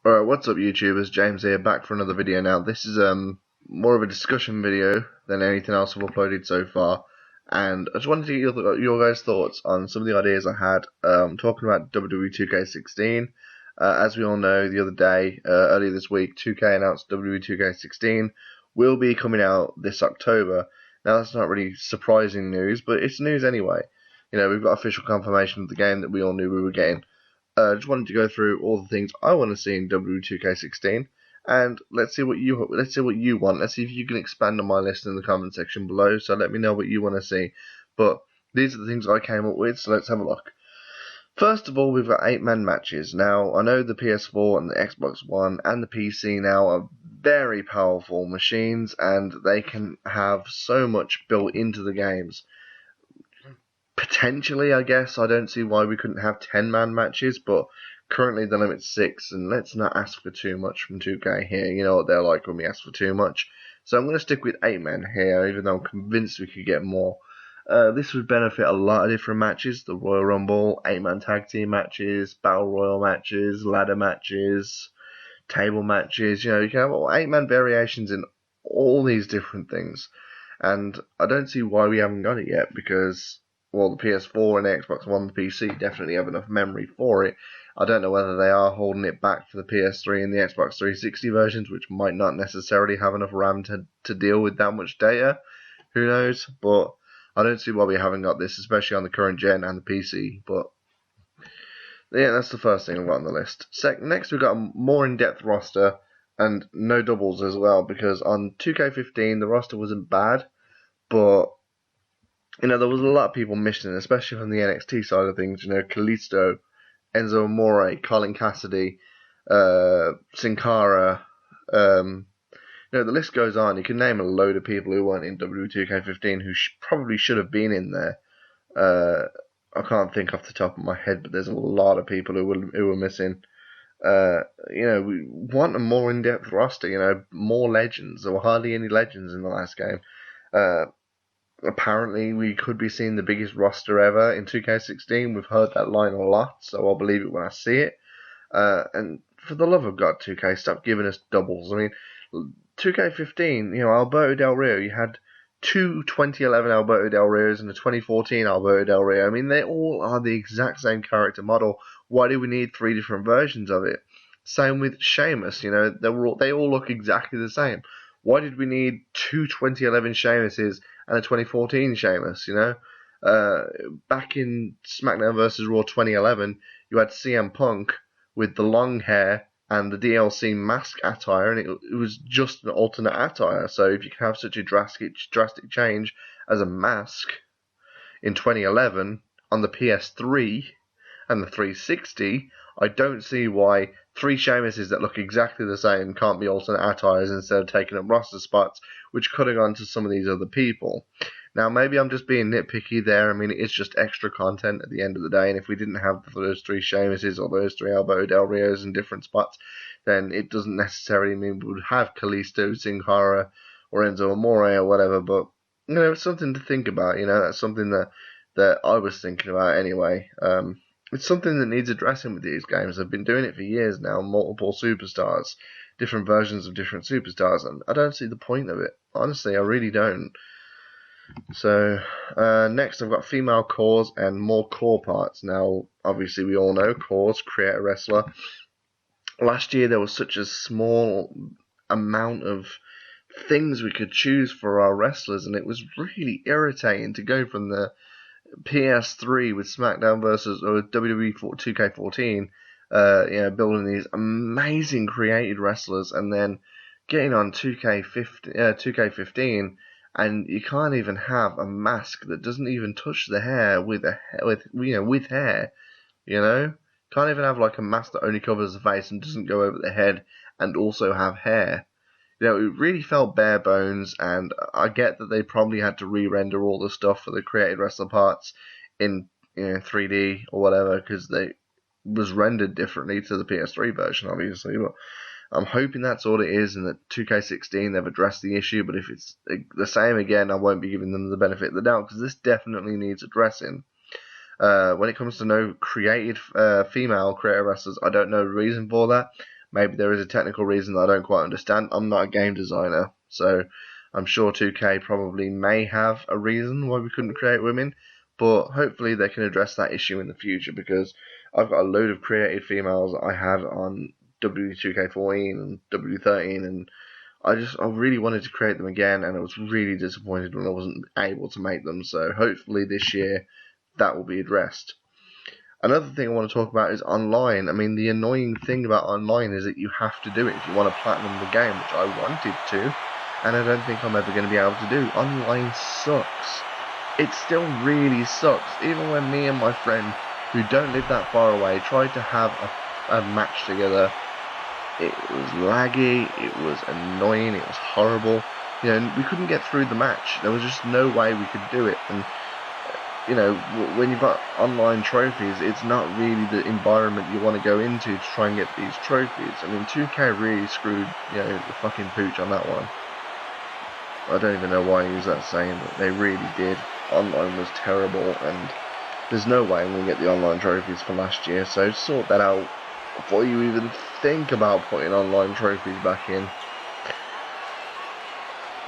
Alright, what's up YouTubers, James here, back for another video now. This is more of a discussion video than anything else I've uploaded so far, and I just wanted to get your guys' thoughts on some of the ideas I had talking about WWE 2K16. As we all know, the other day, earlier this week, 2K announced WWE 2K16 will be coming out this October. Now that's not really surprising news, but it's news anyway. You know, we've got official confirmation of the game that we all knew we were getting. Just wanted to go through all the things I want to see in W2K16, and let's see what you want. Let's see if you can expand on my list in the comment section below. So let me know what you want to see. But these are the things I came up with. So let's have a look. First of all, we've got 8-man matches. Now I know the PS4 and the Xbox One and the PC now are very powerful machines, and they can have so much built into the games. Potentially, I guess. I don't see why we couldn't have 10-man matches, but currently the limit's 6, and let's not ask for too much from 2K here. You know what they're like when we ask for too much. So I'm going to stick with 8-man here, even though I'm convinced we could get more. This would benefit a lot of different matches: the Royal Rumble, 8-man tag team matches, Battle Royal matches, ladder matches, table matches. You know, you can have 8-man variations in all these different things. And I don't see why we haven't got it yet, because well, the PS4 and the Xbox One and the PC definitely have enough memory for it. I don't know whether they are holding it back for the PS3 and the Xbox 360 versions, which might not necessarily have enough RAM to deal with that much data. Who knows? But I don't see why we haven't got this, especially on the current gen and the PC. But yeah, that's the first thing I've got on the list. Next, we've got a more in-depth roster and no doubles as well, because on 2K15 the roster wasn't bad, but you know, there was a lot of people missing, especially from the NXT side of things. You know, Kalisto, Enzo Amore, Colin Cassidy, Sin Cara. You know, the list goes on. You can name a load of people who weren't in W2K15 who probably should have been in there. I can't think off the top of my head, but there's a lot of people who were missing. You know, we want a more in-depth roster. You know, more legends. There were hardly any legends in the last game. Apparently, we could be seeing the biggest roster ever in 2K16. We've heard that line a lot, so I'll believe it when I see it. And for the love of God, 2K, stop giving us doubles. I mean, 2K15, you know, Alberto Del Rio, you had two 2011 Alberto Del Rios and a 2014 Alberto Del Rio. I mean, they all are the exact same character model. Why do we need 3 different versions of it? Same with Sheamus, you know, they all look exactly the same. Why did we need 2 2011 Sheamuses and a 2014 Sheamus, you know? Back in SmackDown vs. Raw 2011, you had CM Punk with the long hair and the DLC mask attire, and it was just an alternate attire. So if you can have such a drastic change as a mask in 2011 on the PS3 and the 360, I don't see why 3 Sheamuses that look exactly the same can't be alternate attires instead of taking up roster spots, which could have gone to some of these other people. Now, maybe I'm just being nitpicky there. I mean, it's just extra content at the end of the day, and if we didn't have those 3 Sheamuses or those 3 Alberto Del Rios in different spots, then it doesn't necessarily mean we would have Kalisto, Sin Cara, or Enzo Amore or whatever, but, you know, it's something to think about. You know, that's something that I was thinking about anyway. It's something that needs addressing with these games. I've been doing it for years now, multiple superstars, different versions of different superstars, and I don't see the point of it. Honestly, I really don't. So, next I've got female cores and more core parts. Now, obviously we all know cores create a wrestler. Last year there was such a small amount of things we could choose for our wrestlers, and it was really irritating to go from the PS3 with SmackDown versus or WWE 2K14, you know, building these amazing created wrestlers, and then getting on 2K15, and you can't even have a mask that doesn't even touch the hair with hair, you know. Can't even have like a mask that only covers the face and doesn't go over the head, and also have hair. You know, it really felt bare bones, and I get that they probably had to re-render all the stuff for the created wrestler parts in 3D or whatever, because they was rendered differently to the PS3 version, obviously. But I'm hoping that's all it is, and that 2K16 they've addressed the issue. But if it's the same again, I won't be giving them the benefit of the doubt, because this definitely needs addressing. When it comes to no created female creator wrestlers, I don't know the reason for that. Maybe there is a technical reason that I don't quite understand. I'm not a game designer, so I'm sure 2K probably may have a reason why we couldn't create women, but hopefully they can address that issue in the future, because I've got a load of created females that I had on W2K14 and W13, and I really wanted to create them again, and I was really disappointed when I wasn't able to make them. So hopefully this year that will be addressed. Another thing I want to talk about is online. I mean, the annoying thing about online is that you have to do it if you want to platinum the game, which I wanted to, and I don't think I'm ever going to be able to do. Online sucks. It still really sucks. Even when me and my friend, who don't live that far away, tried to have a match together, it was laggy, it was annoying, it was horrible. You know, we couldn't get through the match. There was just no way we could do it. And you know, when you've got online trophies, it's not really the environment you want to go into to try and get these trophies. I mean, 2K really screwed, you know, the fucking pooch on that one. I don't even know why I use that saying, but they really did. Online was terrible, and there's no way I'm going to get the online trophies for last year, so sort that out before you even think about putting online trophies back in.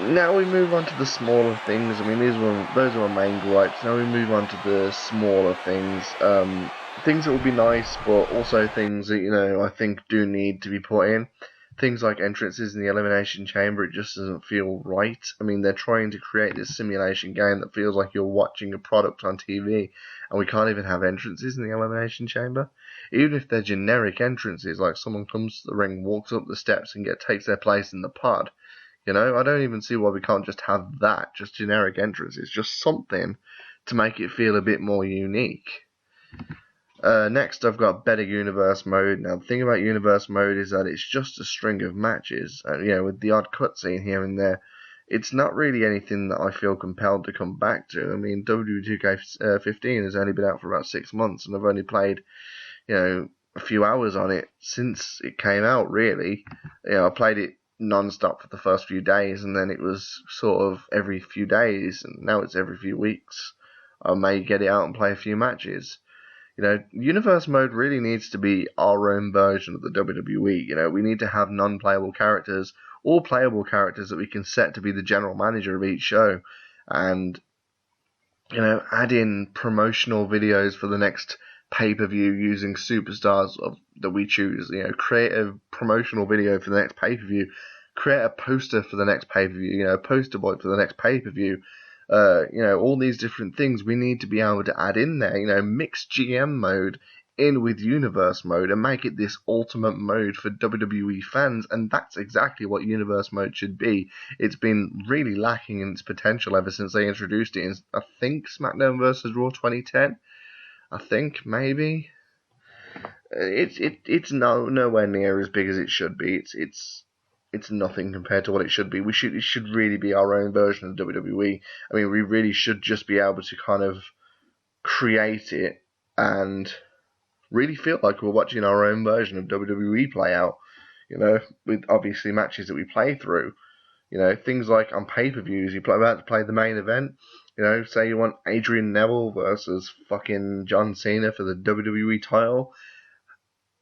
Now we move on to the smaller things. I mean, those are my main gripes. Now we move on to the smaller things. Things that would be nice, but also things that, you know, I think do need to be put in. Things like entrances in the Elimination Chamber, it just doesn't feel right. I mean, they're trying to create this simulation game that feels like you're watching a product on TV, and we can't even have entrances in the Elimination Chamber. Even if they're generic entrances, like someone comes to the ring, walks up the steps, and takes their place in the pod. You know, I don't even see why we can't just have that, just generic entrances, just something to make it feel a bit more unique. Next, I've got better universe mode. Now, the thing about universe mode is that it's just a string of matches, you know, with the odd cutscene here and there. It's not really anything that I feel compelled to come back to. I mean, WWE2K15 has only been out for about 6 months, and I've only played, you know, a few hours on it since it came out, really. You know, I played it non-stop for the first few days, and then it was sort of every few days, and now it's every few weeks. I may get it out and play a few matches. You know, universe mode really needs to be our own version of the WWE. You know, we need to have non-playable characters or playable characters that we can set to be the general manager of each show, and, you know, add in promotional videos for the next pay-per-view using superstars that we choose. You know, create a promotional video for the next pay-per-view, create a poster for the next pay-per-view, you know, poster boy for the next pay-per-view. You know, all these different things we need to be able to add in there. You know, mix GM mode in with universe mode and make it this ultimate mode for WWE fans, and that's exactly what universe mode should be. It's been really lacking in its potential ever since they introduced it in, I think, SmackDown vs. Raw 2010. I think, maybe. It's nowhere near as big as it should be. It's nothing compared to what it should be. It should really be our own version of WWE. I mean, we really should just be able to kind of create it and really feel like we're watching our own version of WWE play out. You know, with obviously matches that we play through. You know, things like on pay-per-views, about to play the main event. You know, say you want Adrian Neville versus fucking John Cena for the WWE title.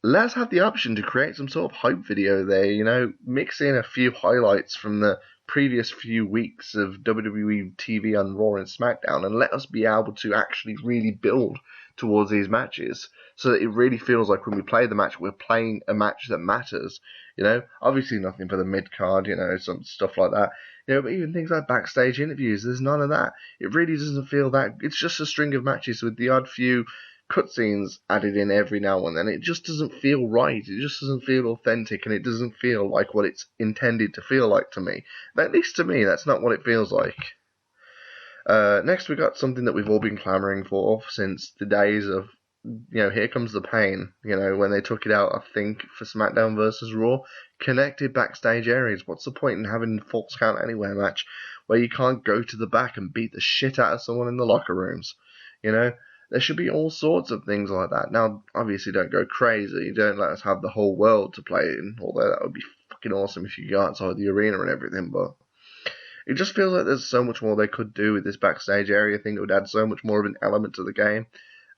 Let's have the option to create some sort of hype video there, you know, mix in a few highlights from the previous few weeks of WWE TV on Raw and SmackDown, and let us be able to actually really build towards these matches, so that it really feels like when we play the match, we're playing a match that matters. You know, obviously nothing for the mid-card, you know, some stuff like that. You know, but even things like backstage interviews, there's none of that. It really doesn't feel that. It's just a string of matches with the odd few cutscenes added in every now and then. It just doesn't feel right. It just doesn't feel authentic, and it doesn't feel like what it's intended to feel like to me. At least to me, that's not what it feels like. Next, we got something that we've all been clamoring for since the days of, you know, Here Comes the Pain. You know, when they took it out, I think, for SmackDown vs. Raw, connected backstage areas. What's the point in having a Falls Count Anywhere match where you can't go to the back and beat the shit out of someone in the locker rooms? You know, there should be all sorts of things like that. Now, obviously, don't go crazy. Don't let us have the whole world to play in, although that would be fucking awesome if you go outside the arena and everything, but it just feels like there's so much more they could do with this backstage area thing. It would add so much more of an element to the game,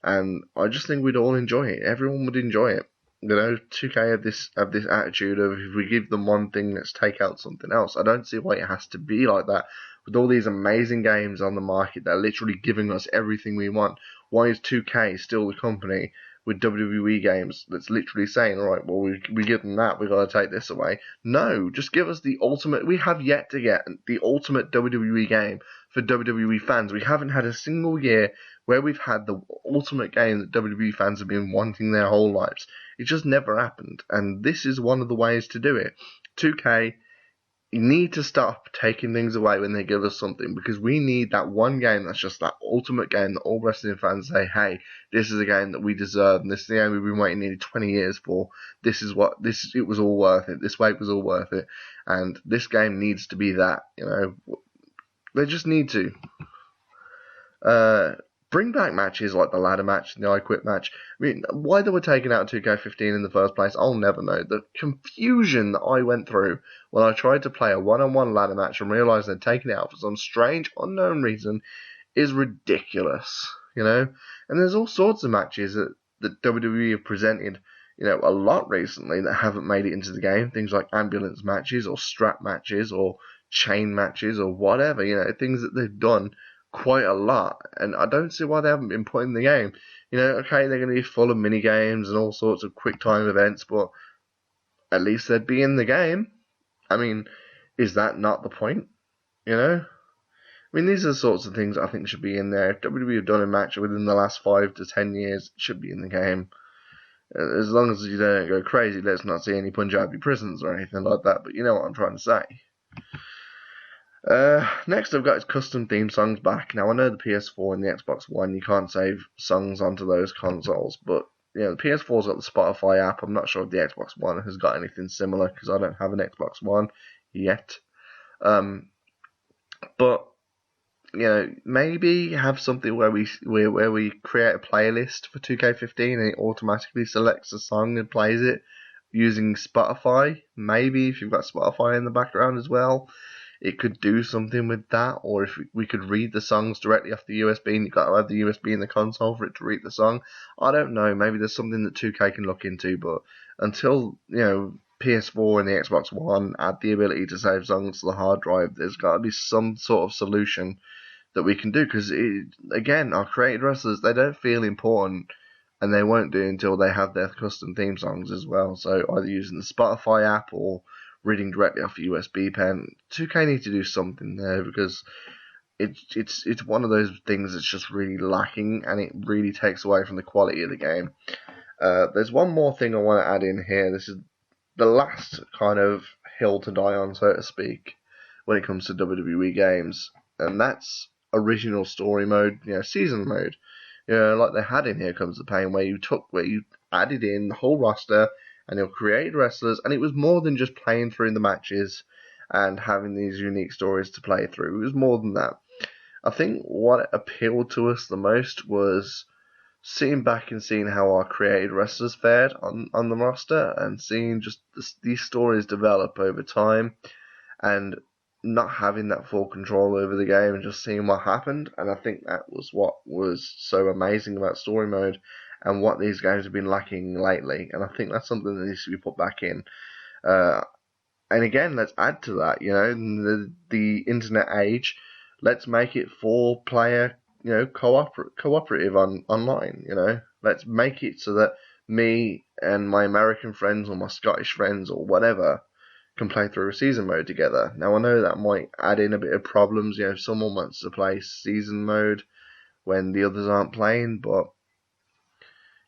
and I just think we'd all enjoy it. Everyone would enjoy it. You know, 2K have this attitude of if we give them one thing, let's take out something else. I don't see why it has to be like that. With all these amazing games on the market that are literally giving us everything we want, why is 2K still the company with WWE games that's literally saying, all right, well, we give them that, we've got to take this away? No, just give us the ultimate. We have yet to get the ultimate WWE game for WWE fans. We haven't had a single year where we've had the ultimate game that WWE fans have been wanting their whole lives. It just never happened, and this is one of the ways to do it. 2K, you need to stop taking things away when they give us something, because we need that one game that's just that ultimate game that all wrestling fans say, hey, this is a game that we deserve, and this is the game we've been waiting nearly 20 years for. It was all worth it. This wait was all worth it, and this game needs to be that. You know, they just need to. Bring back matches like the ladder match and the I Quit match. I mean, why they were taken out of 2K15 in the first place, I'll never know. The confusion that I went through when I tried to play a one-on-one ladder match and realised they'd taken it out for some strange, unknown reason is ridiculous, you know? And there's all sorts of matches that WWE have presented, you know, a lot recently that haven't made it into the game. Things like ambulance matches or strap matches or chain matches or whatever, you know, things that they've done quite a lot, and I don't see why they haven't been put in the game. You know, okay, they're going to be full of mini games and all sorts of quick time events, but at least they'd be in the game. I mean, is that not the point? You know? I mean, these are the sorts of things I think should be in there. If WWE have done a match within the last 5 to 10 years, it should be in the game. As long as you don't go crazy, let's not see any Punjabi prisons or anything like that, but you know what I'm trying to say. Next I've got is custom theme songs back. Now I know the PS4 and the Xbox One, you can't save songs onto those consoles, but you know, the PS4's got the Spotify app. I'm not sure if the Xbox One has got anything similar because I don't have an Xbox One yet. But you know, maybe have something where we create a playlist for 2K15 and it automatically selects a song and plays it using Spotify. Maybe if you've got Spotify in the background as well, it could do something with that, or if we could read the songs directly off the USB and you've got to have the USB in the console for it to read the song. I don't know, maybe there's something that 2K can look into, but until, you know, PS4 and the Xbox One add the ability to save songs to the hard drive, there's got to be some sort of solution that we can do, because, again, our created wrestlers, they don't feel important, and they won't do until they have their custom theme songs as well, so either using the Spotify app or reading directly off a USB pen. 2K need to do something there, because it's one of those things that's just really lacking, and it really takes away from the quality of the game. There's one more thing I want to add in here. This is the last kind of hill to die on, so to speak, when it comes to WWE games, and that's original story mode, you know, season mode. You know, like they had in Here Comes the Pain, where you added in the whole roster and you created wrestlers, and it was more than just playing through the matches and having these unique stories to play through. It was more than that. I think what appealed to us the most was sitting back and seeing how our created wrestlers fared on the roster, and seeing just these stories develop over time, and not having that full control over the game and just seeing what happened. And I think that was what was so amazing about story mode, and what these games have been lacking lately. And I think that's something that needs to be put back in. And again, let's add to that, you know, the internet age. Let's make it 4-player, you know, cooperative online, you know. Let's make it so that me and my American friends or my Scottish friends or whatever can play through a season mode together. Now, I know that might add in a bit of problems, you know, if someone wants to play season mode when the others aren't playing, but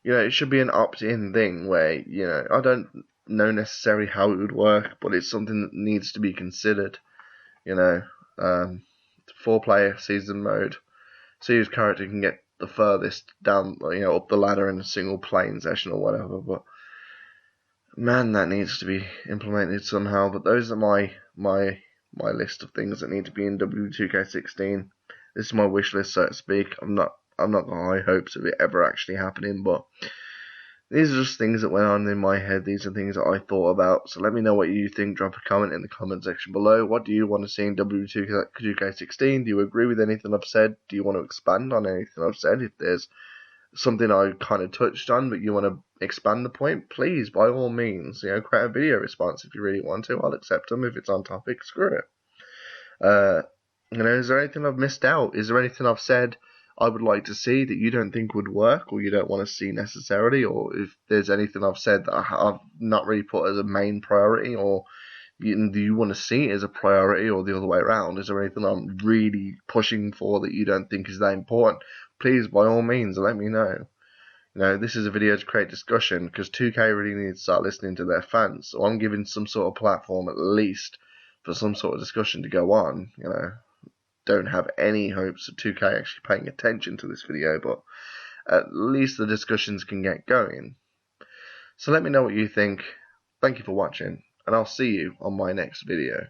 you know, it should be an opt-in thing where, you know, I don't know necessarily how it would work, but it's something that needs to be considered, you know. 4-player season mode, so whose character can get the furthest down, you know, up the ladder in a single playing session or whatever. But man, that needs to be implemented somehow. But those are my list of things that need to be in W2K16. This is my wish list, so to speak. I'm not got high hopes of it ever actually happening, but these are just things that went on in my head. These are things that I thought about. So let me know what you think. Drop a comment in the comment section below. What do you want to see in W2K16? Do you agree with anything I've said? Do you want to expand on anything I've said? If there's something I kind of touched on but you want to expand the point, please, by all means, create a video response if you really want to. I'll accept them if it's on topic. Screw it. Is there anything I've missed out? Is there anything I've said I would like to see that you don't think would work, or you don't want to see necessarily, or if there's anything I've said that I've not really put as a main priority, or do you want to see it as a priority, or the other way around? Is there anything I'm really pushing for that you don't think is that important? Please, by all means, let me know. This is a video to create discussion, because 2K really needs to start listening to their fans. So I'm giving some sort of platform at least for some sort of discussion to go on. Don't have any hopes of 2K actually paying attention to this video, but at least the discussions can get going. So let me know what you think. Thank you for watching, and I'll see you on my next video.